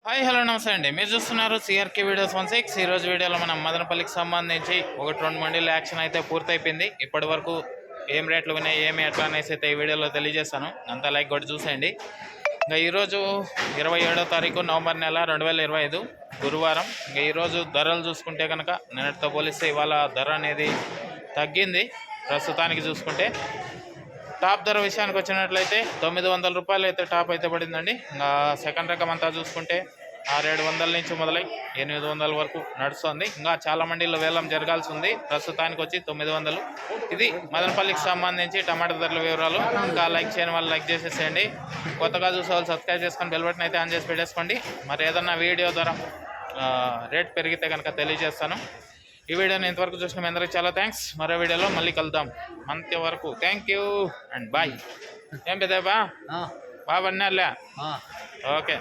Hi hello నమస్తే అండి. మీరు చూస్తున్నారు సిఆర్కే వీడియోస్ 16. ఈరోజు వీడియోలో మనం మదనపల్లికి సంబంధించి 1-2 మండీల యాక్షన్ అయితే పూర్తయిపోయింది. ఇప్పటి వరకు ఏం రేట్లు ఉన్నాయి, ఏమి ఎట్లా అనేసి అయితే ఈ వీడియోలో తెలియజేస్తాను. అంతా లైక్ కూడా చూసేయండి. ఇంకా ఈరోజు 27వ తారీఖు నవంబర్ నెల 2025 గురువారం. ఇంకా ఈరోజు ధరలు చూసుకుంటే కనుక నిన్నటితో పోలిస్తే ఇవాళ ధర అనేది తగ్గింది. ప్రస్తుతానికి చూసుకుంటే టాప్ ధర విషయానికి వచ్చినట్లయితే 900 రూపాయలు అయితే టాప్ అయితే పడిందండి. ఇంకా సెకండ్ రకం అంతా చూసుకుంటే 600-700 నుంచి మొదలై 800 వరకు నడుస్తుంది. ఇంకా చాలా మండీలో వేలం జరగాల్సి ఉంది. ప్రస్తుతానికి వచ్చి 900. ఇది మదనపల్లికి సంబంధించి టమాటా ధరల వివరాలు. ఇంకా లైక్ చేయని వాళ్ళు లైక్ చేసేసేయండి. కొత్తగా చూసే వాళ్ళు సబ్స్క్రైబ్ చేసుకొని బెల్ బటన్ అయితే ఆన్ చేసి పెట్టేసుకోండి. మరి ఏదన్నా వీడియో ధర రేట్ పెరిగితే కనుక తెలియజేస్తాను. ఈ వీడియోని ఇంతవరకు చూసిన మీ అందరికీ చాలా థ్యాంక్స్. మరో వీడియోలో మళ్ళీ కలుద్దాం. అంతవరకు థ్యాంక్ యూ అండ్ బాయ్. ఏం పెద్దబ్బా బాగా పడినారులే. ఓకే.